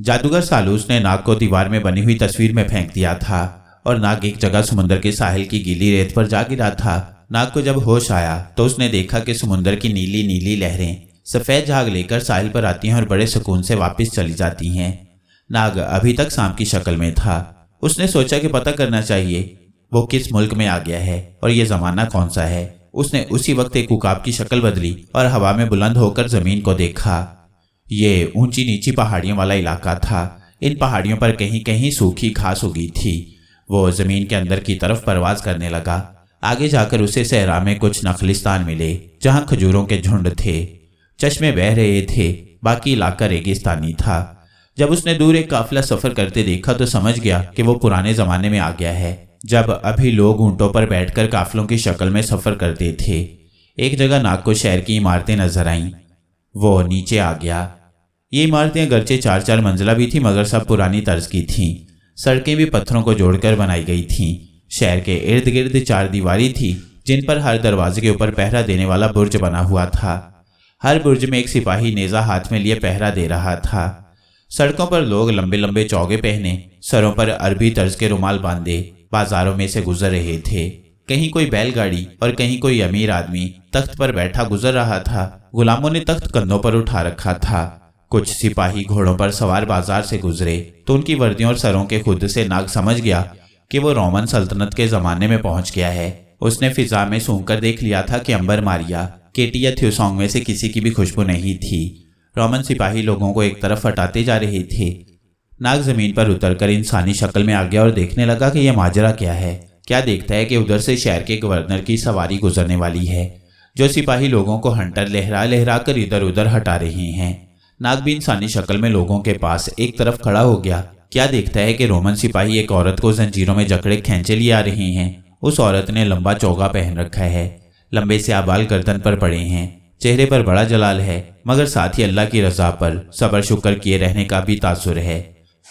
जादूगर सालूस ने नाग को दीवार में बनी हुई तस्वीर में फेंक दिया था और नाग एक जगह समुद्र के साहिल की गीली रेत पर जा गिरा था। नाग को जब होश आया तो उसने देखा कि समुद्र की नीली नीली लहरें सफेद झाग लेकर साहिल पर आती हैं और बड़े सुकून से वापस चली जाती हैं। नाग अभी तक सांप की शक्ल में था। उसने सोचा कि पता करना चाहिए वो किस मुल्क में आ गया है और ये जमाना कौन सा है। उसने उसी वक्त एक उकाब की शक्ल बदली और हवा में बुलंद होकर जमीन को देखा। ये ऊंची नीची पहाड़ियों वाला इलाका था। इन पहाड़ियों पर कहीं कहीं सूखी घास उगी थी। वो जमीन के अंदर की तरफ परवाज करने लगा। आगे जाकर उसे सहरा में कुछ नखलिस्तान मिले जहां खजूरों के झुंड थे, चश्मे बह रहे थे। बाकी इलाका रेगिस्तानी था। जब उसने दूर एक काफिला सफर करते देखा तो समझ गया कि वो पुराने जमाने में आ गया है, जब अभी लोग ऊंटों पर बैठकर काफिलों की शक्ल में सफर करते थे। एक जगह नाग को शहर की इमारतें नजर आईं। वो नीचे आ गया। ये इमारतें अगरचे 4-4 मंजिला भी थी मगर सब पुरानी तर्ज की थीं। सड़कें भी पत्थरों को जोड़कर बनाई गई थीं। शहर के इर्द गिर्द 4 दीवारी थी जिन पर हर दरवाजे के ऊपर पहरा देने वाला बुर्ज बना हुआ था। हर बुर्ज में एक सिपाही नेजा हाथ में लिए पहरा दे रहा था। सड़कों पर लोग लंबे लंबे चौगे पहने, सरों पर अरबी तर्ज के रुमाल बांधे बाजारों में से गुजर रहे थे। कहीं कोई बैलगाड़ी और कहीं कोई अमीर आदमी तख्त पर बैठा गुजर रहा था। गुलामों ने तख्त कंधों पर उठा रखा था। कुछ सिपाही घोड़ों पर सवार बाजार से गुजरे तो उनकी वर्दियों और सरों के खुद से नाग समझ गया कि वो रोमन सल्तनत के जमाने में पहुंच गया है। उसने फिजा में सूंघकर देख लिया था कि अंबर मारिया, केटी या थ्यूसोंग में से किसी की भी खुशबू नहीं थी। रोमन सिपाही लोगों को एक तरफ हटाते जा रहे थे। नाग जमीन पर उतरकर इंसानी शक्ल में आ गया और देखने लगा कि यह माजरा क्या है। क्या देखता है कि उधर से शहर के गवर्नर की सवारी गुजरने वाली है। जो सिपाही लोगों को हंटर लहरा लहरा कर इधर उधर हटा रहे हैं। नाग भी इंसानी शक्ल में लोगों के पास एक तरफ खड़ा हो गया। क्या देखता है कि रोमन सिपाही एक औरत को जंजीरों में जकड़े खींचे लिए आ रहे हैं। उस औरत ने लंबा चोगा पहन रखा है, लंबे से आबाल गर्दन पर पड़े हैं, चेहरे पर बड़ा जलाल है मगर साथ ही अल्लाह की रजा पर सबर शुक्र किए रहने का भी तासुर है।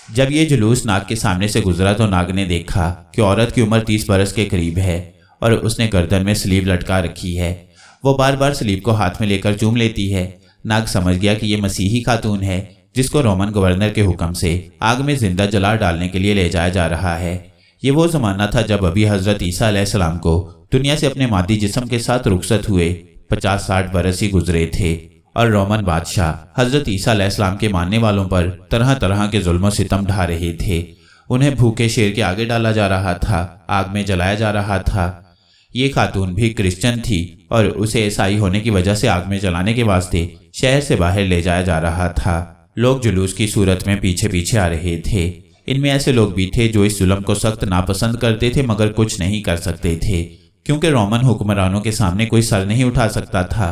जब ये जुलूस नाग के सामने से गुजरा तो नाग ने देखा कि औरत की उम्र 30 बरस के करीब है और उसने गर्दन में स्लीव लटका रखी है। वो बार बार स्लीव को हाथ में लेकर चूम लेती है। नाग समझ गया कि ये मसीही खातून है जिसको रोमन गवर्नर के हुक्म से आग में जिंदा जला डालने के लिए ले जाया जा रहा है। ये वो जमाना था जब अभी हजरत ईसा अलैहिस्सलाम को दुनिया से अपने मादी जिस्म के साथ रुखसत हुए 50-60 बरस ही गुजरे थे और रोमन बादशाह हजरत ईसा अलैहिस्सलाम के मानने वालों पर तरह तरह के जुल्म सितम ढा रहे थे। उन्हें भूखे शेर के आगे डाला जा रहा था, आग में जलाया जा रहा था। ये खातून भी क्रिश्चियन थी और उसे ईसाई होने की वजह से आग में जलाने के वास्ते शहर से बाहर ले जाया जा रहा था। लोग जुलूस की सूरत में पीछे पीछे आ रहे थे। इनमें ऐसे लोग भी थे जो इस जुल्म को सख्त नापसंद करते थे मगर कुछ नहीं कर सकते थे क्योंकि रोमन हुक्मरानों के सामने कोई सर नहीं उठा सकता था।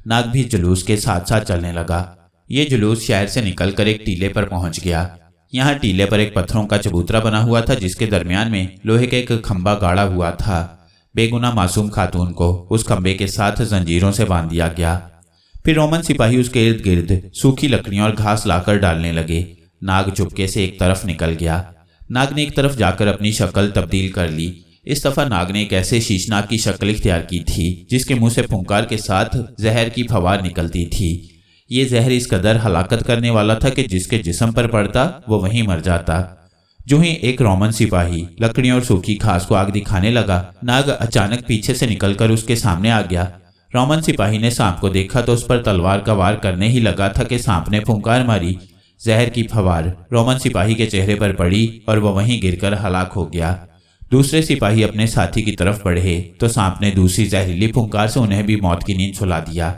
नाग भी जुलूस के साथ साथ चलने लगा। ये जुलूस शहर से निकलकर एक टीले पर पहुंच गया। यहाँ टीले पर एक पत्थरों का चबूतरा बना हुआ था जिसके दरमियान में लोहे का एक खंबा गाड़ा हुआ था। बेगुनाह मासूम खातून को उस खंबे के साथ जंजीरों से बांध दिया गया। फिर रोमन सिपाही उसके इर्द गिर्द सूखी लकड़ियां और घास लाकर डालने लगे। नाग चुपके से एक तरफ निकल गया। नाग ने एक तरफ जाकर अपनी शक्ल तब्दील कर ली। इस दफा नाग ने एक ऐसे शीशनाग की शक्ल इख्तियार की थी जिसके मुंह से फुंकार के साथ जहर की फवार निकलती थी। ये जहर इस कदर हलाकत करने वाला था कि जिसके जिस्म पर पड़ता वो वहीं मर जाता। जो ही एक रोमन सिपाही लकड़ियों और सूखी घास को आग दिखाने लगा, नाग अचानक पीछे से निकलकर उसके सामने आ गया। रोमन सिपाही ने सांप को देखा तो उस पर तलवार का वार करने ही लगा था कि सांप ने फुंकार मारी। जहर की फवार रोमन सिपाही के चेहरे पर पड़ी और वह वहीं गिरकर हलाक हो गया। दूसरे सिपाही अपने साथी की तरफ बढ़े तो सांप ने दूसरी जहरीली फुंकार से उन्हें भी मौत की नींद सुला दिया।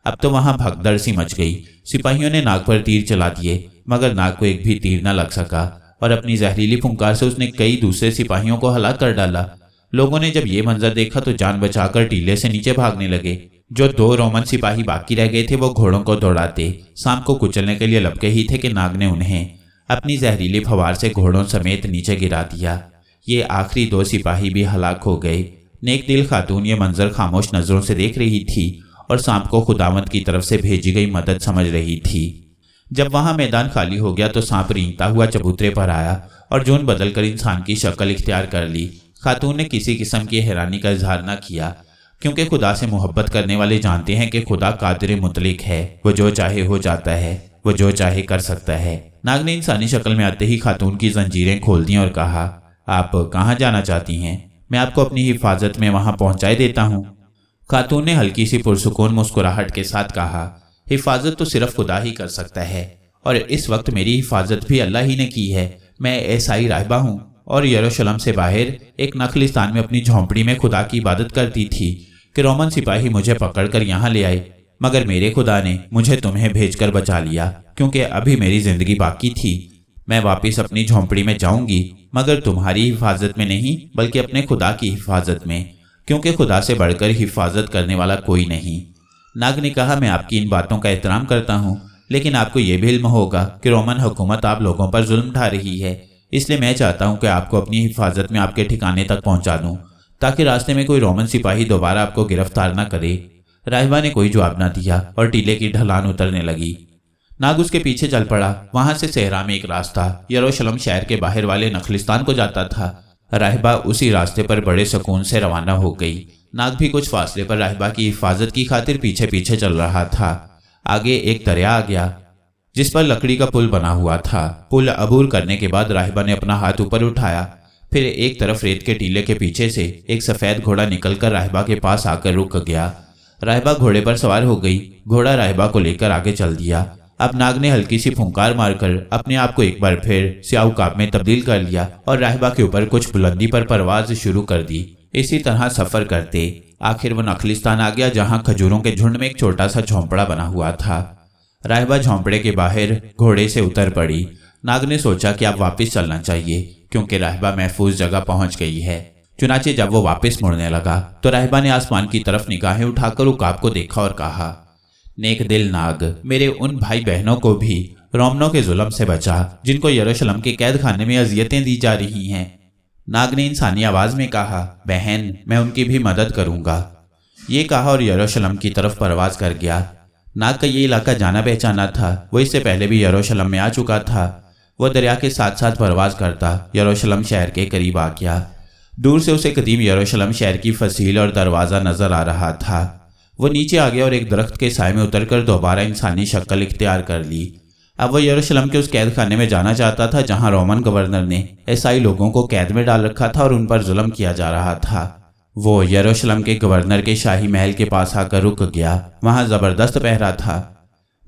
अब तो वहां भगदड़ सी मच गई। सिपाहियों ने नाग पर तीर चला दिए मगर नाग को एक भी तीर न लग सका और अपनी जहरीली फुंकार से उसने कई दूसरे सिपाहियों को हलाक कर डाला। लोगों ने जब ये मंजर देखा तो जान बचाकर टीले से नीचे भागने लगे। जो 2 रोमन सिपाही बाकी रह गए थे वो घोड़ों को दौड़ाते सांप को कुचलने के लिए लपके ही थे कि नाग ने उन्हें अपनी जहरीली फवार से घोड़ों समेत नीचे गिरा दिया। ये आखिरी 2 सिपाही भी हलाक हो गए। नेक दिल खातून ये मंजर खामोश नजरों से देख रही थी और सांप को खुदावंद की तरफ से भेजी गई मदद समझ रही थी। जब वहां मैदान खाली हो गया तो सांप रेंगता हुआ चबूतरे पर आया और जून बदलकर इंसान की शक्ल इख्तियार कर ली। खातून ने किसी किस्म की हैरानी का इजहार न किया क्योंकि खुदा से मोहब्बत करने वाले जानते हैं कि खुदा कादिर मुतलिक है। वो जो चाहे हो जाता है, वो जो चाहे कर सकता है। नाग ने इंसानी शक्ल में आते ही खातून की जंजीरें खोल दी और कहा, आप कहाँ जाना चाहती हैं? मैं आपको अपनी हिफाजत में वहां पहुंचाए देता हूं। खातून ने हल्की सी पुरसुकून मुस्कुराहट के साथ कहा, हिफाजत तो सिर्फ खुदा ही कर सकता है और इस वक्त मेरी हिफाजत भी अल्लाह ही ने की है। मैं ईसाई राहिबा हूँ और यरूशलेम से बाहर एक नखलिस्तान में अपनी झोंपड़ी में खुदा की इबादत करती थी कि रोमन सिपाही मुझे पकड़कर यहाँ ले आए, मगर मेरे खुदा ने मुझे तुम्हें भेजकर बचा लिया क्योंकि अभी मेरी जिंदगी बाकी थी। मैं वापस अपनी झोंपड़ी में जाऊंगी, मगर तुम्हारी हिफाजत में नहीं बल्कि अपने खुदा की हिफाजत में, क्योंकि खुदा से बढ़कर हिफाजत करने वाला कोई नहीं। नाग ने कहा, मैं आपकी इन बातों का एहतराम करता हूँ, लेकिन आपको ये भी इल्म होगा कि रोमन हुकूमत आप लोगों पर जुल्म ढा रही है, इसलिए मैं चाहता हूँ कि आपको अपनी हिफाजत में आपके ठिकाने तक पहुँचा दूँ ताकि रास्ते में कोई रोमन सिपाही दोबारा आपको गिरफ्तार न करे। राहिबा ने कोई जवाब न दिया और टीले की ढलान उतरने लगी। नाग उसके पीछे चल पड़ा। वहां से सहरा में एक रास्ता यरूशलेम शहर के बाहर वाले नखलिस्तान को जाता था। राहिबा उसी रास्ते पर बड़े सुकून से रवाना हो गई। नाग भी कुछ फासले पर राहिबा की हिफाजत की खातिर पीछे पीछे चल रहा था। आगे एक दरिया आ गया जिस पर लकड़ी का पुल बना हुआ था। पुल अबूर करने के बाद राहिबा ने अपना हाथ ऊपर उठाया, फिर एक तरफ रेत के टीले के पीछे से एक सफेद घोड़ा निकलकर राहिबा के पास आकर रुक गया। राहिबा घोड़े पर सवार हो गई। घोड़ा राहिबा को लेकर आगे चल दिया। अब नाग ने हल्की सी फुंकार मारकर अपने आप को एक बार फिर स्याउकाब में तब्दील कर लिया और राहिबा के ऊपर कुछ बुलंदी पर परवाज शुरू कर दी। इसी तरह सफर करते आखिर वो नखलिस्तान आ गया जहां खजूरों के झुंड में एक छोटा सा झोंपड़ा बना हुआ था। राहिबा झोंपड़े के बाहर घोड़े से उतर पड़ी। नाग ने सोचा कि अब वापस चलना चाहिए क्योंकि राहिबा महफूज जगह पहुंच गई है। चुनाचे जब वो वापस मुड़ने लगा तो राहिबा ने आसमान की तरफ निगाहें उठाकर उकाब को देखा और कहा, नेक दिल नाग, मेरे उन भाई बहनों को भी रोमनों के जुल्म से बचा जिनको यरूशलेम के कैद खाने में अजियतें दी जा रही हैं। नाग ने इंसानी आवाज में कहा, बहन, मैं उनकी भी मदद करूंगा। ये कहा और यरूशलेम की तरफ परवाज कर गया। नाग का ये इलाका जाना पहचाना था। वो इससे पहले भी यरूशलेम में आ चुका था। वो दरिया के साथ साथ परवाज करता यरूशलेम शहर के करीब आ गया। दूर से उसे कदीम यरूशलेम शहर की फसील और दरवाज़ा नजर आ रहा था। वो नीचे आ गया और एक दरख्त के साए में उतरकर दोबारा इंसानी शक्ल इख्तियार कर ली। अब वो यरूशलेम के उस कैद खाने में जाना चाहता था जहां रोमन गवर्नर ने ईसाई लोगों को कैद में डाल रखा था और उन पर जुल्म किया जा रहा था। वो यरूशलेम के गवर्नर के शाही महल के पास आकर रुक गया। वहां जबरदस्त पहरा था।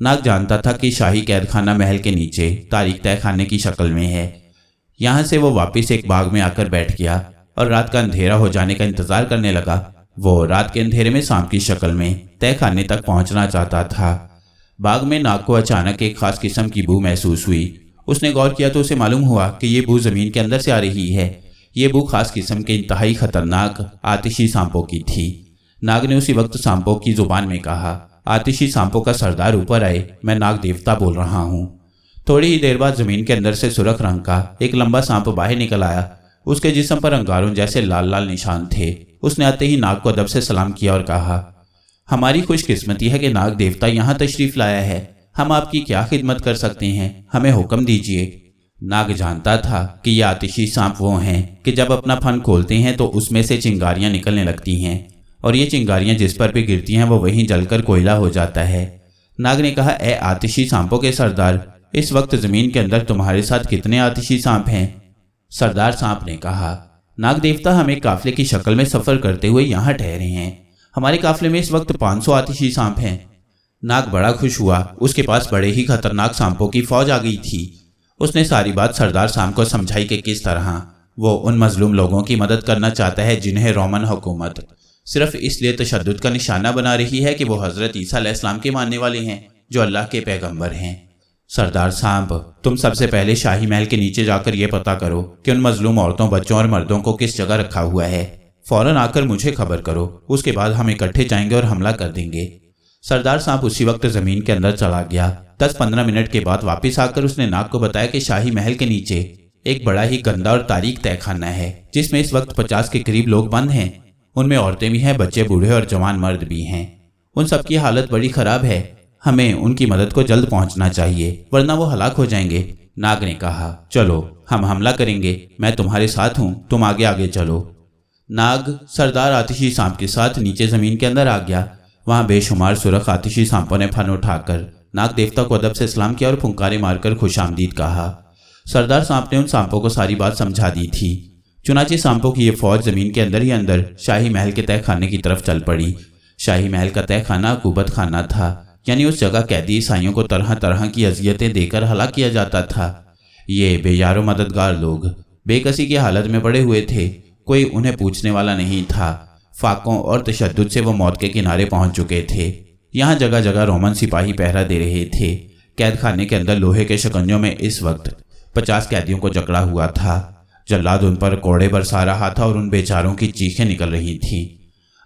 नाग जानता था कि शाही कैद खाना महल के नीचे तारीख तय खाने की शक्ल में है। यहां से वो वापिस एक बाग में आकर बैठ गया और रात का अंधेरा हो जाने का इंतजार करने लगा। वो रात के अंधेरे में सांप की शक्ल में तय खाने तक पहुंचना चाहता था। बाग में नाग को अचानक एक खास किस्म की बू महसूस हुई। उसने गौर किया तो उसे मालूम हुआ कि ये बू जमीन के अंदर से आ रही है। ये बू खास किस्म के इंतहाई खतरनाक आतिशी सांपों की थी। नाग ने उसी वक्त सांपों की जुबान में कहा, आतिशी सांपों का सरदार ऊपर आए, मैं नाग देवता बोल रहा हूँ। थोड़ी ही देर बाद जमीन के अंदर से सुर्ख रंग का एक लंबा सांप बाहर निकल आया। उसके जिस्म पर अंगारों जैसे लाल लाल निशान थे। उसने आते ही नाग को अदब से सलाम किया और कहा, हमारी खुशकिस्मती है कि नाग देवता यहाँ तशरीफ लाया है। हम आपकी क्या खिदमत कर सकते हैं, हमें हुक्म दीजिए। नाग जानता था कि ये आतिशी सांप वो हैं कि जब अपना फन खोलते हैं तो उसमें से चिंगारियां निकलने लगती हैं और ये चिंगारियां जिस पर भी गिरती हैं वो वहीं जलकर कोयला हो जाता है। नाग ने कहा, ए आतिशी सांपों के सरदार, इस वक्त जमीन के अंदर तुम्हारे साथ कितने आतिशी सांप हैं? सरदार सांप ने कहा, नाग देवता, हम एक काफिले की शक्ल में सफर करते हुए यहाँ ठहरे हैं। हमारे काफिले में इस वक्त 500 आतिशी सांप हैं। नाग बड़ा खुश हुआ। उसके पास बड़े ही खतरनाक सांपों की फौज आ गई थी। उसने सारी बात सरदार सांप को समझाई कि किस तरह वो उन मजलूम लोगों की मदद करना चाहता है जिन्हें रोमन हुकूमत सिर्फ इसलिए तशद्दुद का निशाना बना रही है कि वो हजरत ईसा अलैहिस्सलाम के मानने वाले हैं जो अल्लाह के पैगंबर हैं। सरदार सांप, तुम सबसे पहले शाही महल के नीचे जाकर यह पता करो कि उन मजलूम औरतों, बच्चों और मर्दों को किस जगह रखा हुआ है। फौरन आकर मुझे खबर करो, उसके बाद हम इकट्ठे जाएंगे और हमला कर देंगे। सरदार सांप उसी वक्त जमीन के अंदर चला गया। 10-15 मिनट के बाद वापस आकर उसने नाग को बताया कि शाही महल के नीचे एक बड़ा ही गंदा और तारीख तहखाना है जिसमें इस वक्त 50 के करीब लोग बंद हैं। उनमें औरतें भी हैं, बच्चे, बूढ़े और जवान मर्द भी हैं। उन सबकी हालत बड़ी खराब है। हमें उनकी मदद को जल्द पहुंचना चाहिए वरना वो हलाक हो जाएंगे। नाग ने कहा, चलो हम हमला करेंगे, मैं तुम्हारे साथ हूं, तुम आगे आगे चलो। नाग सरदार आतिशी सांप के साथ नीचे जमीन के अंदर आ गया। वहां बेशुमार सुरख आतिशी सांपों ने फन उठाकर नाग देवता को अदब से सलाम किया और फुंकारे मारकर खुशामदीद कहा। सरदार सांप ने उन सांपों को सारी बात समझा दी थी। चुनाचे सांपों की ये फौज जमीन के अंदर ही अंदर शाही महल के तह खाने की तरफ चल पड़ी। शाही महल का तह खाना अकूबत खाना था, यानी उस जगह कैदी ईसाइयों को तरह तरह की अजियतें देकर हलाक किया जाता था। ये बेयारो मददगार लोग बेकसी की हालत में पड़े हुए थे। कोई उन्हें पूछने वाला नहीं था। फाकों और तशद्दुद से वो मौत के किनारे पहुंच चुके थे। यहाँ जगह जगह रोमन सिपाही पहरा दे रहे थे। कैद खाने के अंदर लोहे के शिकंजों में इस वक्त 50 कैदियों को जकड़ा हुआ था। जल्लाद उन पर कोड़े बरसा रहा था और उन बेचारों की चीखें निकल रही थीं।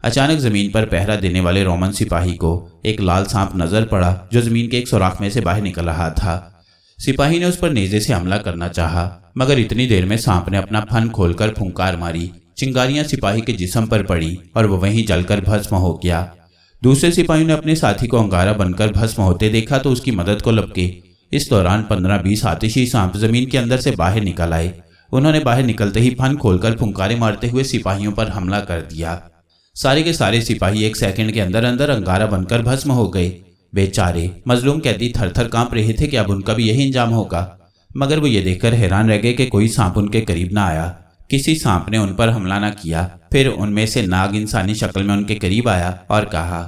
अचानक जमीन पर पहरा देने वाले रोमन सिपाही को एक लाल सांप नजर पड़ा जो जमीन के एक सुराख में से बाहर निकल रहा था। सिपाही ने उस पर नेजे से हमला करना चाहा, मगर इतनी देर में सांप ने अपना फन खोलकर फुंकार मारी। चिंगारियां सिपाही के जिस्म पर पड़ी और वह वहीं जलकर भस्म हो गया। दूसरे सिपाही ने अपने साथी को अंगारा बनकर भस्म होते देखा तो उसकी मदद को लपके। इस दौरान 15-20 आतिशी सांप जमीन के अंदर से बाहर निकल आए। उन्होंने बाहर निकलते ही फन खोलकर फुंकारे मारते हुए सिपाहियों पर हमला कर दिया। सारे के सारे सिपाही एक सेकंड के अंदर अंदर अंगारा बनकर भस्म हो गए। बेचारे मजलूम कैदी थर थर कांप रहे थे कि अब उनका भी यही इंजाम होगा, मगर वो ये देखकर हैरान रह गए कि कोई सांप उनके करीब ना आया। किसी सांप ने उन पर हमला ना किया। फिर उनमें से नाग इंसानी शक्ल में उनके करीब आया और कहा,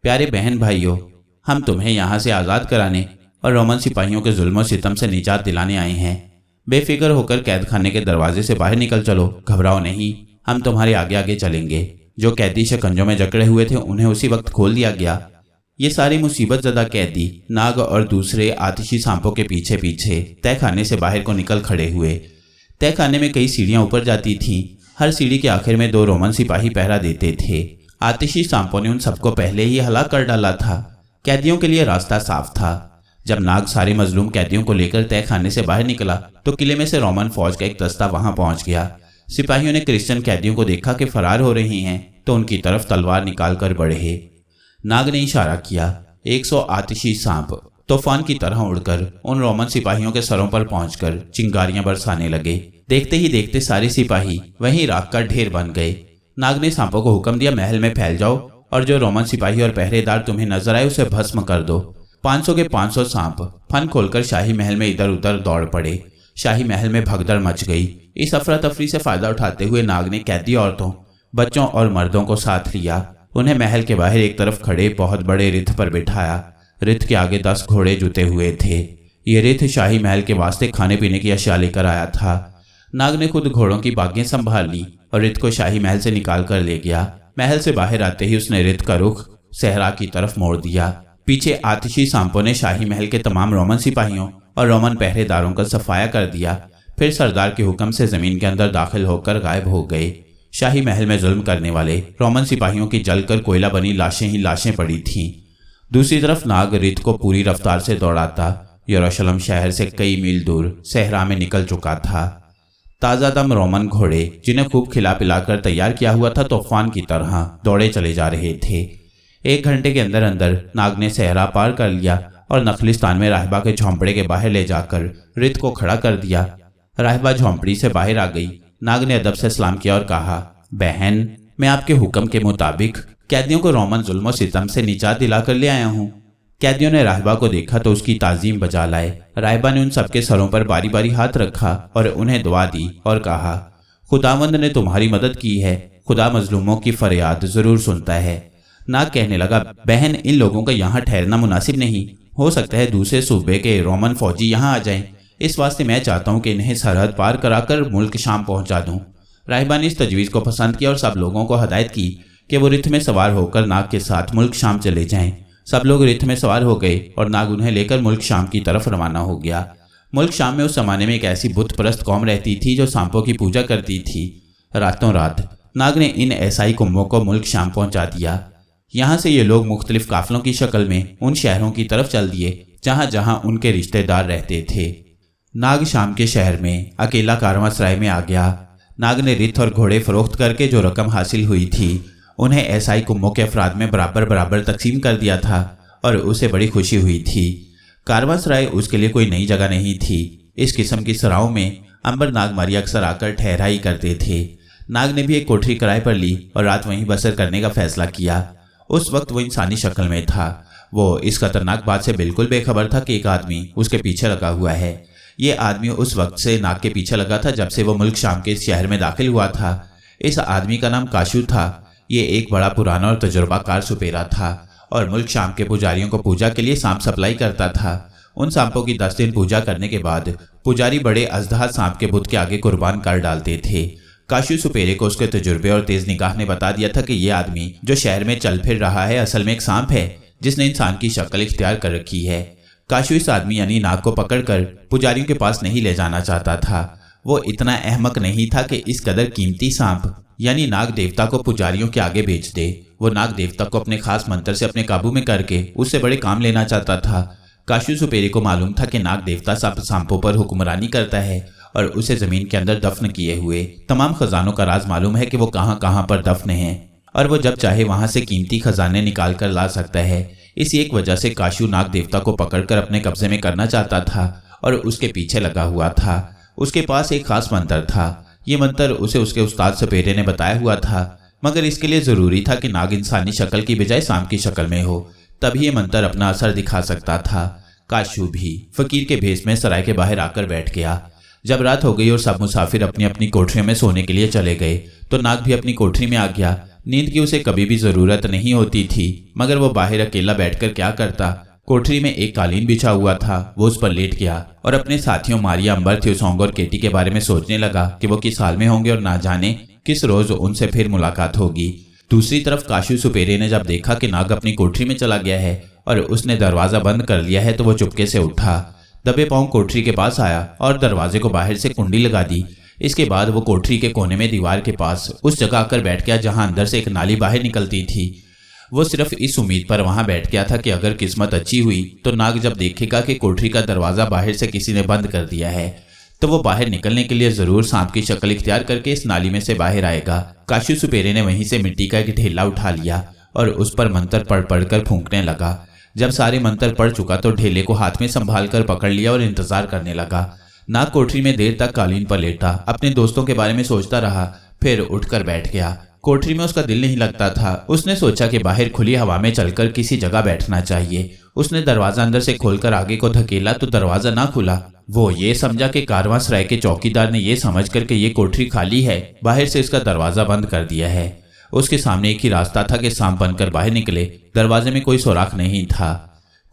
प्यारे बहन भाइयों, हम तुम्हें यहाँ से आज़ाद कराने और रोमन सिपाहियों के जुल्म सितम से निजात दिलाने आए हैं। बेफिक्र होकर कैद खाने के दरवाजे से बाहर निकल चलो, घबराओ नहीं, हम तुम्हारे आगे आगे चलेंगे। जो कैदी शिकंजों में जकड़े हुए थे उन्हें उसी वक्त खोल दिया गया। ये सारी मुसीबत ज़दा कैदी नाग और दूसरे आतिशी सांपों के पीछे पीछे तह खाने से बाहर को निकल खड़े हुए। तह खाने में कई सीढ़ियां ऊपर जाती थीं। हर सीढ़ी के आखिर में 2 रोमन सिपाही पहरा देते थे। आतिशी सांपों ने उन सबको पहले ही हलाक कर डाला था। कैदियों के लिए रास्ता साफ था। जब नाग सारे मजलूम कैदियों को लेकर तह खाने से बाहर निकला तो किले में से रोमन फौज का एक दस्ता वहां पहुंच गया। सिपाहियों ने क्रिश्चियन कैदियों को देखा कि फरार हो रही हैं तो उनकी तरफ तलवार निकाल कर बढ़े। नाग ने इशारा किया। 100 आतिशी सांप तूफान की तरह उड़कर उन रोमन सिपाहियों के सरों पर पहुंचकर चिंगारियां बरसाने लगे। देखते ही देखते सारे सिपाही वहीं राख का ढेर बन गए। नाग ने सांपों को हुक्म दिया, महल में फैल जाओ और जो रोमन सिपाही और पहरेदार तुम्हें नजर आए उसे भस्म कर दो। 500 के 500 सांप फन खोलकर शाही महल में इधर उधर दौड़ पड़े। शाही महल में भगदड़ मच गई। इस अफरा तफरी से फायदा उठाते हुए नाग ने कैदी औरतों, बच्चों और मर्दों को साथ लिया। उन्हें महल के बाहर एक तरफ खड़े बहुत बड़े रिथ पर बिठाया। रिथ के आगे 10 घोड़े जुते हुए थे। ये रिथ शाही महल के वास्ते खाने पीने की अशिया लेकर आया था। नाग ने खुद घोड़ों की बागें संभाल ली और रिथ को शाही महल से निकाल कर ले गया। महल से बाहर आते ही उसने रिथ का रुख सहरा की तरफ मोड़ दिया। पीछे आतिशी सांपों ने शाही महल के तमाम रोमन सिपाहियों और रोमन पहरेदारों का सफाया कर दिया। फिर सरदार के हुक्म से जमीन के अंदर दाखिल होकर गायब हो गए। शाही महल में जुल्म करने वाले रोमन सिपाहियों की जलकर कोयला बनी लाशें ही लाशें पड़ी थीं। दूसरी तरफ नाग रिथ को पूरी रफ्तार से दौड़ाता यरूशलेम शहर से कई मील दूर सहरा में निकल चुका था। ताज़ा दम रोमन घोड़े जिन्हें खूब खिला पिलाकर तैयार किया हुआ था तूफान की तरह दौड़े चले जा रहे थे। 1 घंटे के अंदर अंदर नाग ने सहरा पार कर लिया और नखलिस्तान में राहिबा के झोंपड़े के बाहर ले जाकर रिथ को खड़ा कर दिया। राहिबा झोंपड़ी से बाहर आ गई। नाग ने अदब से सलाम किया और कहा, बहन, मैं आपके हुक्म के मुताबिक कैदियों को रोमन जुल्म और सितम से निजात दिलाकर ले आया हूँ। कैदियों ने राहिबा को देखा तो उसकी ताजीम बजा लाए। राहिबा ने उन सबके सरों पर बारी बारी हाथ रखा और उन्हें दुआ दी और कहा, खुदावंद ने तुम्हारी मदद की है। खुदा मजलूमों की फरियाद जरूर सुनता है। नाग कहने लगा, बहन, इन लोगों का यहाँ ठहरना मुनासिब नहीं। हो सकता है दूसरे सूबे के रोमन फौजी यहाँ आ जाएं। इस वास्ते मैं चाहता हूँ कि इन्हें सरहद पार कराकर मुल्क शाम पहुँचा दूँ। राहिबा ने इस तजवीज़ को पसंद किया और सब लोगों को हदायत की कि वो रिथ में सवार होकर नाग के साथ मुल्क शाम चले जाएं। सब लोग रिथ में सवार हो गए और नाग उन्हें लेकर मुल्क शाम की तरफ रवाना हो गया। मुल्क शाम में उस जमाने में एक ऐसी बुत परस्त कौम रहती थी जो सांपों की पूजा करती थी। रातों रात नाग ने इन ईसाई कुंभों को मुल्क शाम पहुंचा दिया। यहाँ से ये लोग मुख्तलिफ काफिलों की शक्ल में उन शहरों की तरफ चल दिए जहाँ जहाँ उनके रिश्तेदार रहते थे। नाग शाम के शहर में अकेला कारवांसराय में आ गया। नाग ने रिथ और घोड़े फरोख्त करके जो रकम हासिल हुई थी उन्हें ईसाई कुंभों के अफराद में बराबर बराबर तकसीम कर दिया था और उसे बड़ी खुशी हुई थी। कारवांसराय उसके लिए कोई नई जगह नहीं थी। इस किस्म की सराहों में अंबर नागमारी अक्सर आकर ठहरा ही करते थे। नाग ने भी एक कोठरी किराए पर ली और रात वहीं बसर करने का फैसला किया। उस वक्त वो इंसानी शक्ल में था। वो इस खतरनाक बात से बिल्कुल बेखबर था कि एक आदमी उसके पीछे लगा हुआ है। ये आदमी उस वक्त से नाग के पीछे लगा था जब से वो मुल्क शाम के शहर में दाखिल हुआ था। इस आदमी का नाम काशू था। ये एक बड़ा पुराना और तजुर्बाकार सुपेरा था और मुल्क शाम के पुजारियों को पूजा के लिए सांप सप्लाई करता था। उन सांपों की 10 दिन पूजा करने के बाद पुजारी बड़े अजदहा सांप के बुत के आगे कुर्बान कर डालते थे। काशू सुपेरे को उसके तजुर्बे और तेज निगाह ने बता दिया था कि ये आदमी जो शहर में चल फिर रहा है असल में एक सांप है जिसने इंसान की शक्ल इख्तियार कर रखी है। काशू इस आदमी यानी नाग को पकड़कर पुजारियों के पास नहीं ले जाना चाहता था। वो इतना अहमक नहीं था कि इस कदर कीमती सांप यानी नाग देवता को पुजारियों के आगे बेच दे। वो नाग देवता को अपने खास मंत्र से अपने काबू में करके उससे बड़े काम लेना चाहता था। काशू सुपेरे को मालूम था कि नाग देवता सब सांपों पर हुक्मरानी करता है और उसे जमीन के अंदर दफन किए हुए तमाम खजानों का राज मालूम है कि वो कहाँ कहाँ पर दफन है और वो जब चाहे वहां से कीमती खजाने निकाल कर ला सकता है। इसी एक वजह से काशू नाग देवता को पकड़कर अपने कब्जे में करना चाहता था और उसके पीछे लगा हुआ था। उसके पास एक खास मंत्र था। ये मंत्र उसे उसके उस्ताद सुपेरे ने बताया हुआ था, मगर इसके लिए जरूरी था कि नाग इंसानी शक्ल की बजाय सांप की शक्ल में हो, तभी ये मंत्र अपना असर दिखा सकता था। काशू भी फकीर के भेष में सराय के बाहर आकर बैठ गया। जब रात हो गई और सब मुसाफिर अपनी अपनी कोठरियों में सोने के लिए चले गए तो नाग भी अपनी कोठरी में आ गया। नींद की उसे कभी भी जरूरत नहीं होती थी, मगर वो बाहर अकेला बैठकर क्या करता। कोठरी में एक कालीन बिछा हुआ था, वो उस पर लेट गया और अपने साथियों मारिया, अंबर, थ्योसोंग और केटी के बारे में सोचने लगा कि वो किस हाल में होंगे और ना जाने किस रोज उनसे फिर मुलाकात होगी। दूसरी तरफ काशू सुपेरे ने जब देखा कि नाग अपनी कोठरी में चला गया है और उसने दरवाजा बंद कर लिया है तो वो चुपके से उठा, दबे पांव कोठरी के पास आया और दरवाजे को बाहर से कुंडी लगा दी। इसके बाद वो कोठरी के कोने में दीवार के पास उस जगह आकर बैठ गया जहां अंदर से एक नाली बाहर निकलती थी। वो सिर्फ इस उम्मीद पर वहां बैठ गया था कि अगर किस्मत अच्छी हुई तो नाग जब देखेगा कि कोठरी का दरवाजा बाहर से किसी ने बंद कर दिया है तो वो बाहर निकलने के लिए जरूर सांप की शक्ल इख्तियार करके इस नाली में से बाहर आएगा। काशू सुपेरे ने वहीं से मिट्टी का एक ढेला उठा लिया और उस पर मंत्र पढ़ पढ़कर फूंकने लगा। जब सारे मंत्र पढ़ चुका तो ढेले को हाथ में संभाल कर पकड़ लिया और इंतजार करने लगा। नाग कोठरी में देर तक कालीन पर लेटा अपने दोस्तों के बारे में सोचता रहा, फिर उठकर बैठ गया। कोठरी में उसका दिल नहीं लगता था। उसने सोचा कि बाहर खुली हवा में चलकर किसी जगह बैठना चाहिए। उसने दरवाजा अंदर से खोलकर आगे को धकेला तो दरवाजा ना खुला। वो ये समझा कि कारवांसराय के चौकीदार ने यह समझ कर के ये कोठरी खाली है बाहर से इसका दरवाजा बंद कर दिया है। उसके सामने एक ही रास्ता था कि सांप बनकर बाहर निकले। दरवाजे में कोई सुराख नहीं था,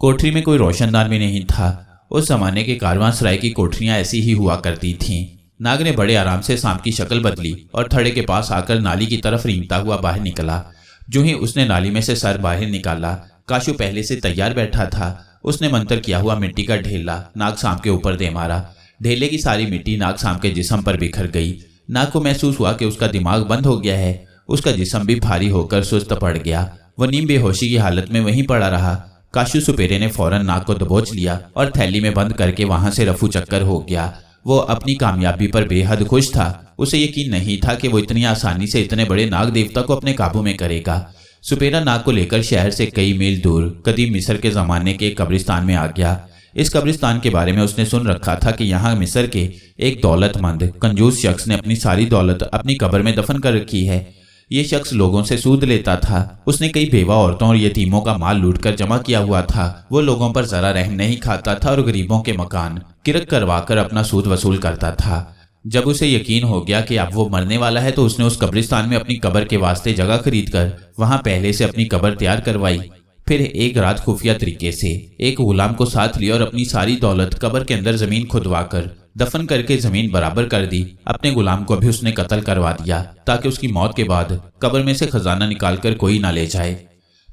कोठरी में कोई रोशनदान भी नहीं था। उस जमाने के कारवांसराय की कोठरियां ऐसी ही हुआ करती थीं। नाग ने बड़े आराम से सांप की शक्ल बदली और थड़े के पास आकर नाली की तरफ रेंगता हुआ बाहर निकला। जो ही उसने नाली में से सर बाहर निकाला, काशू पहले से तैयार बैठा था। उसने मंत्र किया हुआ मिट्टी का ढेला नाग सांप के ऊपर दे मारा। ढेले की सारी मिट्टी नाग सांप के जिस्म पर बिखर गई। नाग को महसूस हुआ कि उसका दिमाग बंद हो गया है। उसका जिस्म भी भारी होकर सुस्त पड़ गया। वह नीम बेहोशी की हालत में वहीं पड़ा रहा। काशू सुपेरे ने फौरन नाग को दबोच लिया और थैली में बंद करके वहां से रफू चक्कर हो गया। वो अपनी कामयाबी पर बेहद खुश था। उसे यकीन नहीं था कि वो इतनी आसानी से इतने बड़े नाग देवता को अपने काबू में करेगा। सुपेरा नाग को लेकर शहर से कई मील दूर कदीम मिस्र के जमाने के कब्रिस्तान में आ गया। इस कब्रिस्तान के बारे में उसने सुन रखा था कि यहाँ मिस्र के एक दौलतमंद कंजूस शख्स ने अपनी सारी दौलत अपनी कब्र में दफन कर रखी है। ये शख्स लोगों से सूद लेता था। उसने कई बेवा औरतों और यतीमों का माल लूटकर जमा किया हुआ था। वो लोगों पर जरा रहम नहीं खाता था और गरीबों के मकान किरक करवाकर अपना सूद वसूल करता था। जब उसे यकीन हो गया कि अब वो मरने वाला है तो उसने उस कब्रिस्तान में अपनी कब्र के वास्ते जगह खरीदकर वहां पहले से अपनी कब्र तैयार करवाई। फिर एक रात खुफिया तरीके से एक गुलाम को साथ लिया और अपनी सारी दौलत कब्र के अंदर जमीन खुदवाकर दफन करके जमीन बराबर कर दी। अपने गुलाम को भी उसने कत्ल करवा दिया ताकि उसकी मौत के बाद कब्र में से खजाना निकालकर कोई ना ले जाए।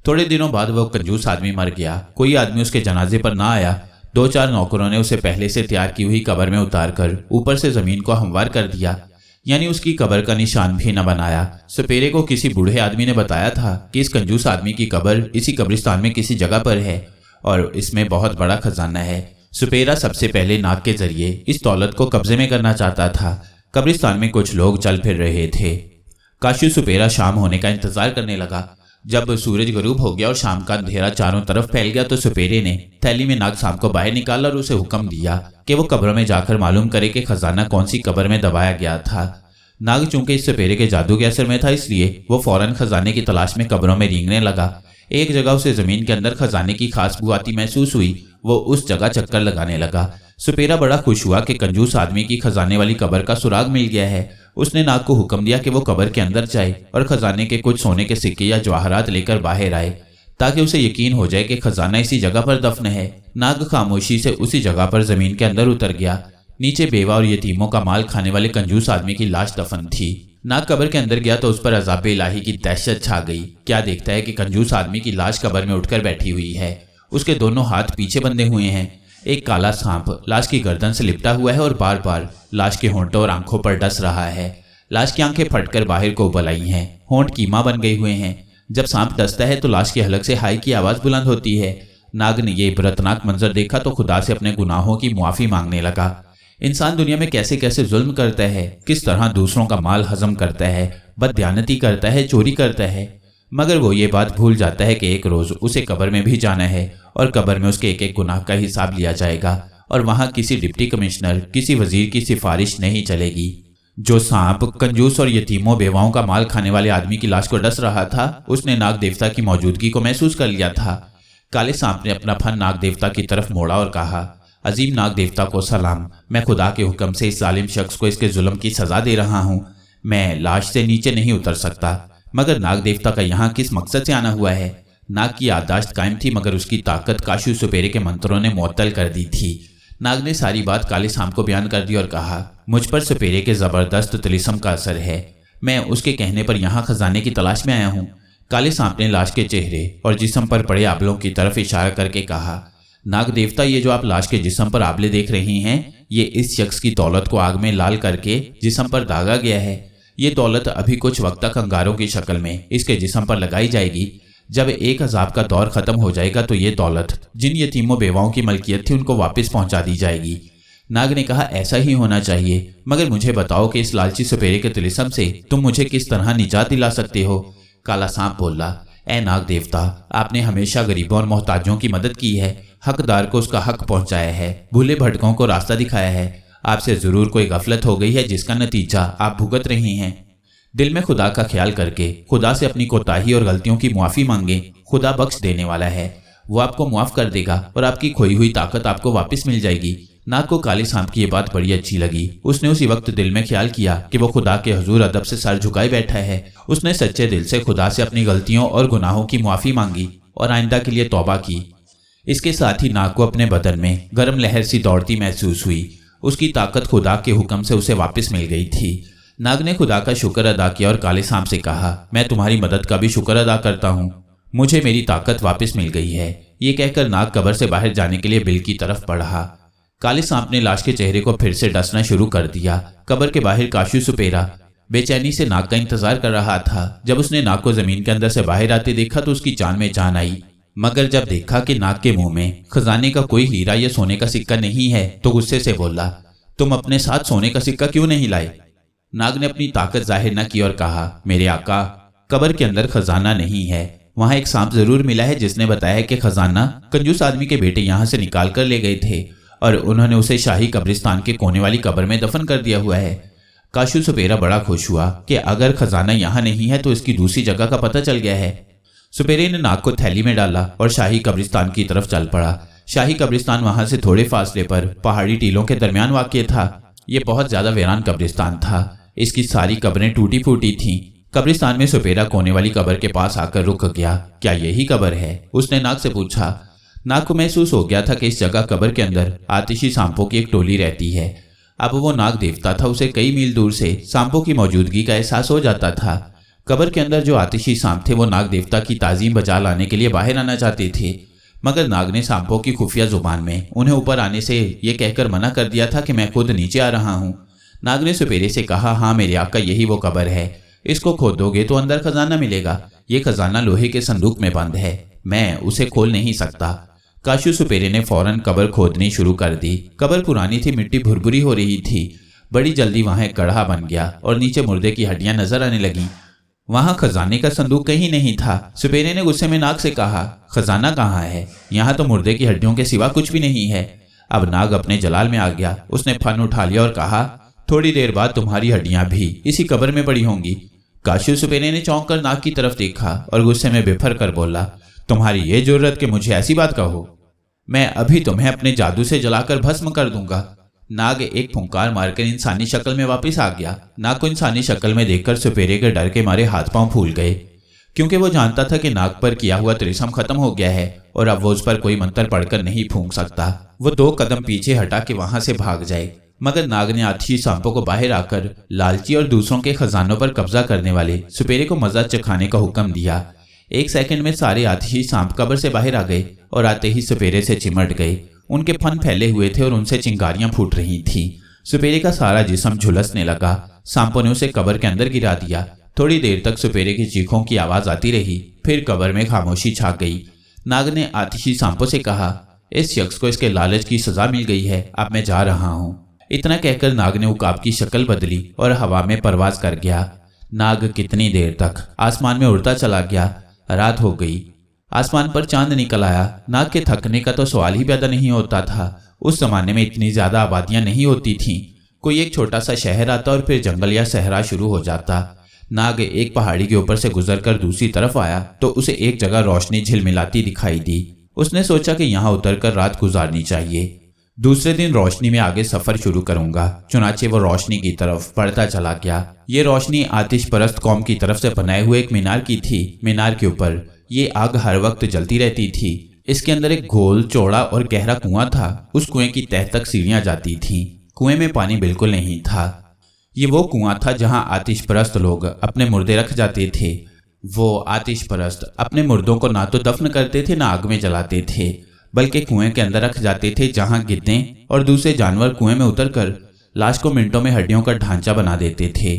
थोड़े दिनों बाद वह कंजूस आदमी मर गया। कोई आदमी उसके जनाजे पर ना आया। 2-4 नौकरों ने उसे पहले से तैयार की हुई कब्र में उतारकर ऊपर से जमीन को हमवार कर दिया, यानी उसकी कब्र का निशान भी न बनाया। सुपेरे को किसी बूढ़े आदमी ने बताया था कि इस कंजूस आदमी की कब्र इसी कब्रिस्तान में किसी जगह पर है और इसमें बहुत बड़ा खजाना है। सुपेरा सबसे पहले नाग के जरिए इस दौलत को कब्जे में करना चाहता था। कब्रिस्तान में कुछ लोग चल फिर रहे थे। काशू सुपेरा शाम होने का इंतजार करने लगा। जब सूरज गरूब हो गया और शाम का अंधेरा चारों तरफ फैल गया तो सुपेरे ने थैली में नाग सांप को बाहर निकाला और उसे हुक्म दिया कि वो कब्र में जाकर मालूम करे कि खजाना कौन सी कब्र में दबाया गया था। नाग चूंकि इस सुपेरे के जादू के असर में था, इसलिए वो फौरन खजाने की तलाश में कब्रों में रेंगने लगा। एक जगह उसे जमीन के अंदर खजाने की खास बू आती महसूस हुई। वो उस जगह चक्कर लगाने लगा। सुपेरा बड़ा खुश हुआ कि कंजूस आदमी की खजाने वाली कब्र का सुराग मिल गया है। उसने नाग को हुक्म दिया कि वो कब्र के अंदर जाए और खजाने के कुछ सोने के सिक्के या जवाहरात लेकर बाहर आए, ताकि उसे यकीन हो जाए कि खजाना इसी जगह पर दफन है। नाग खामोशी से उसी जगह पर जमीन के अंदर उतर गया। नीचे बेवा और यतीमों का माल खाने वाले कंजूस आदमी की लाश दफन थी। नाग कब्र के अंदर गया तो उस पर अज़ाब इलाही की दहशत छा गई। क्या देखता है कि कंजूस आदमी की लाश कब्र में उठकर बैठी हुई है। उसके दोनों हाथ पीछे बंधे हुए हैं। एक काला सांप लाश की गर्दन से लिपटा हुआ है और बार बार लाश के होंठों और आंखों पर डस रहा है। लाश की आंखें फटकर बाहर को उबल आई हैं। होंठ कीमा बन गए हुए हैं। जब सांप डसता है तो लाश की हलक से हाय की आवाज बुलंद होती है। नाग ने ये इबरतनाक मंजर देखा तो खुदा से अपने गुनाहों की मुआफी मांगने लगा। इंसान दुनिया में कैसे कैसे जुल्म करता है, किस तरह दूसरों का माल हजम करता है, बददियानती करता है, चोरी करता है, मगर वो ये बात भूल जाता है कि एक रोज उसे कब्र में भी जाना है और कब्र में उसके एक एक गुनाह का हिसाब लिया जाएगा और वहां किसी डिप्टी कमिश्नर, किसी वजीर की सिफारिश नहीं चलेगी। जो सांप कंजूस और यतीमों बेवाओं का माल खाने वाले आदमी की लाश को डस रहा था, उसने नाग देवता की मौजूदगी को महसूस कर लिया था। काले सांप ने अपना फन नाग देवता की तरफ मोड़ा और कहा, अजीम नाग देवता को सलाम। मैं खुदा के हुक्म से इस जालिम शख्स को इसके जुल्म की सजा दे रहा हूँ। मैं लाश से नीचे नहीं उतर सकता, मगर नाग देवता का यहाँ किस मकसद से आना हुआ है। नाग की याददाश्त कायम थी, मगर उसकी ताकत काशू सुपेरे के मंत्रों ने मुअत्तल कर दी थी। नाग ने सारी बात काले सांप को बयान कर दी और कहा, मुझ पर सुपेरे के जबरदस्त तिलिस्म का असर है। मैं उसके कहने पर यहाँ खजाने की तलाश में आया हूँ। काले सांप ने लाश के चेहरे और जिस्म पर पड़े आबलों की तरफ इशारा करके कहा, नाग देवता, ये जो आप लाश के जिस्म पर आबले देख रही हैं, ये इस शख्स की दौलत को आग में लाल करके जिस्म पर दागा गया है। ये दौलत अभी कुछ वक्त तक अंगारों की शक्ल में इसके जिस्म पर लगाई जाएगी। जब एक अजाब का दौर खत्म हो जाएगा तो ये दौलत जिन यतीमों बेवाओं की मलकियत थी उनको वापस पहुंचा दी जाएगी। नाग ने कहा, ऐसा ही होना चाहिए, मगर मुझे बताओ कि इस लालची सुपेरे के तिलिस्म से तुम मुझे किस तरह निजात दिला सकते हो। काला सांप बोला, ए नाग देवता, आपने हमेशा गरीबों और मोहताजों की मदद की है, हकदार को उसका हक पहुंचाया है, भूले भटकों को रास्ता दिखाया है। आपसे जरूर कोई गफलत हो गई है जिसका नतीजा आप भुगत रही हैं। दिल में खुदा का ख्याल करके खुदा से अपनी कोताही और गलतियों की मुआफी मांगे। खुदा बख्श देने वाला है, वो आपको मुआफ कर देगा और आपकी खोई हुई ताकत आपको वापस मिल जाएगी। नाग को काले सांप की ये बात बड़ी अच्छी लगी। उसने उसी वक्त दिल में ख्याल किया कि वो खुदा के हुजूर अदब से सर झुकाए बैठा है। उसने सच्चे दिल से खुदा से अपनी गलतियों और गुनाहों की मुआफी मांगी और आइंदा के लिए तौबा की। इसके साथ ही नाग को अपने बदन में गर्म लहर सी दौड़ती महसूस हुई। उसकी ताकत खुदा के हुक्म से उसे वापस मिल गई थी। नाग ने खुदा का शुक्र अदा किया और काले सांप से कहा, मैं तुम्हारी मदद का भी शुक्र अदा करता हूँ, मुझे मेरी ताकत वापस मिल गई है। ये कहकर नाग कब्र से बाहर जाने के लिए बिल की तरफ बढ़ा। काले सांप ने लाश के चेहरे को फिर से डसना शुरू कर दिया। कब्र के बाहर काशू सुपेरा बेचैनी से नाग का इंतजार कर रहा था। जब उसने नाग को जमीन के अंदर से बाहर आते देखा तो उसकी जान में जान आई, मगर जब देखा कि नाग के मुंह में खजाने का कोई हीरा या सोने का सिक्का नहीं है तो गुस्से से बोला, तुम अपने साथ सोने का सिक्का क्यों नहीं लाए। नाग ने अपनी ताकत जाहिर न की और कहा, मेरे आका, कब्र के अंदर खजाना नहीं है। वहां एक सांप जरूर मिला है जिसने बताया कि खजाना कंजूस आदमी के बेटे यहाँ से निकाल कर ले गए थे और उन्होंने उसे शाही कब्रिस्तान के कोने वाली कब्र में दफन कर दिया हुआ है। काशू सुपेरा बड़ा खुश हुआ कि अगर खजाना यहाँ नहीं है तो इसकी दूसरी जगह का पता चल गया है। सुपेरे ने नाग को थैली में डाला और शाही कब्रिस्तान की तरफ चल पड़ा। शाही कब्रिस्तान वहां से थोड़े फासले पर पहाड़ी टीलों के दरमियान वाक़ था। यह बहुत ज्यादा वीरान कब्रिस्तान था। इसकी सारी कब्रें टूटी फूटी थीं। कब्रिस्तान में सुपेरा कोने वाली कब्र के पास आकर रुक गया। क्या यही कब्र है? उसने नाग से पूछा। नाग को महसूस हो गया था कि इस जगह कब्र के अंदर आतिशी सांपों की एक टोली रहती है। अब वो नाग देवता था, उसे कई मील दूर से सांपों की मौजूदगी का एहसास हो जाता था। कब्र के अंदर जो आतिशी सांप थे वो नाग देवता की ताजीम बजा लाने के लिए बाहर आना चाहते थे, मगर नाग ने सांपों की खुफिया जुबान में उन्हें ऊपर आने से ये कहकर मना कर दिया था कि मैं खुद नीचे आ रहा हूँ। नाग ने सुपेरे से कहा, हाँ मेरे आका, यही वो कब्र है। इसको खोदोगे तो अंदर खजाना मिलेगा। ये खजाना लोहे के संदूक में बंद है, मैं उसे खोल नहीं सकता। काशू सुपेरे ने फौरन कब्र खोदनी शुरू कर दी। कब्र पुरानी थी, मिट्टी भुरभुरी हो रही थी। बड़ी जल्दी वहां एक गड्ढा बन गया और नीचे मुर्दे की हड्डियां नजर आने लगी। वहां खजाने का संदूक कहीं नहीं था। सुपेरे ने गुस्से में नाग से कहा, खजाना कहाँ है? यहाँ तो मुर्दे की हड्डियों के सिवा कुछ भी नहीं है। अब नाग अपने जलाल में आ गया। उसने फन उठा लिया और कहा, थोड़ी देर बाद तुम्हारी हड्डियां भी इसी कब्र में पड़ी होंगी। काशू सुपेरे ने चौंक कर नाग की तरफ देखा और गुस्से में बिफर कर बोला, तुम्हारी ये जरूरत कि मुझे ऐसी बात कहो? मैं अभी तुम्हें अपने जादू से जलाकर भस्म कर दूंगा। नाग एक फुंकार मारकर इंसानी शक्ल में वापस आ गया। नाग को इंसानी शक्ल में देखकर सुपेरे के डर के मारे हाथ पांव फूल गए, क्योंकि वो जानता था कि नाग पर किया हुआ त्रिशम खत्म हो गया है और अब वो उस पर कोई मंत्र पढ़कर नहीं फूंक सकता। वो 2 कदम पीछे हटा के वहां से भाग जाए, मगर नाग ने आतिशी सांपों को बाहर आकर लालची और दूसरों के खजानों पर कब्जा करने वाले सुपेरे को मजा चखाने का हुक्म दिया। 1 सेकंड में सारे आतिशी सांप कब्र से बाहर आ गए और आते ही सुपेरे से चिमट गए। उनके फन फैले हुए थे और उनसे चिंगारियां फूट रही थी। सुपेरे का सारा जिस्म झुलसने लगा। सांपों ने उसे कब्र के अंदर गिरा दिया। थोड़ी देर तक सुपेरे की चीखों की आवाज आती रही, फिर कब्र में खामोशी छा गई। नाग ने आतिशी सांपों से कहा, इस शख्स को इसके लालच की सजा मिल गई है, अब मैं जा रहा हूं। इतना कहकर नाग ने उकाब की शक्ल बदली और हवा में परवाज कर गया। नाग कितनी देर तक आसमान में उड़ता चला गया। रात हो गई, आसमान पर चांद निकल आया। नाग के थकने का तो सवाल ही पैदा नहीं होता था। उस जमाने में इतनी ज्यादा आबादियां नहीं होती थीं। कोई एक छोटा सा शहर आता और फिर जंगल या सहरा शुरू हो जाता। नाग एक पहाड़ी के ऊपर से गुजरकर दूसरी तरफ आया तो उसे एक जगह रोशनी झिलमिलाती दिखाई दी। उसने सोचा कि यहाँ उतरकर रात गुजारनी चाहिए। दूसरे दिन रोशनी में आगे सफर शुरू करूंगा। चुनाचे वो रोशनी की तरफ बढ़ता चला गया। ये रोशनी आतिश परस्त कौम की तरफ से बनाए हुए एक मीनार की थी। मीनार के ऊपर ये आग हर वक्त जलती रहती थी। इसके अंदर एक गोल, चौड़ा और गहरा कुआं था। उस कुएं की तह तक सीढ़ियां जाती थीं। कुएं में पानी बिल्कुल नहीं था। ये वो कुआं था जहां आतिश परस्त लोग अपने मुर्दे रख जाते थे। वो आतिश परस्त अपने मुर्दों को ना तो दफन करते थे ना आग में जलाते थे, बल्कि कुएं के अंदर रख जाते थे, जहां गिद्दें और दूसरे जानवर कुएं में उतरकर लाश को मिनटों में हड्डियों का ढांचा बना देते थे।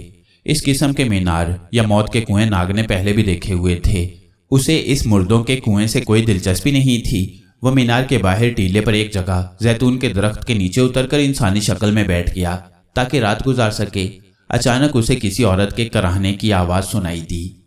इस किस्म के मीनार या मौत के कुएं नाग ने पहले भी देखे हुए थे। उसे इस मुर्दों के कुएं से कोई दिलचस्पी नहीं थी। वह मीनार के बाहर टीले पर एक जगह जैतून के दरख्त के नीचे उतरकर इंसानी शक्ल में बैठ गया ताकि रात गुजार सके। अचानक उसे किसी औरत के कराहने की आवाज सुनाई दी।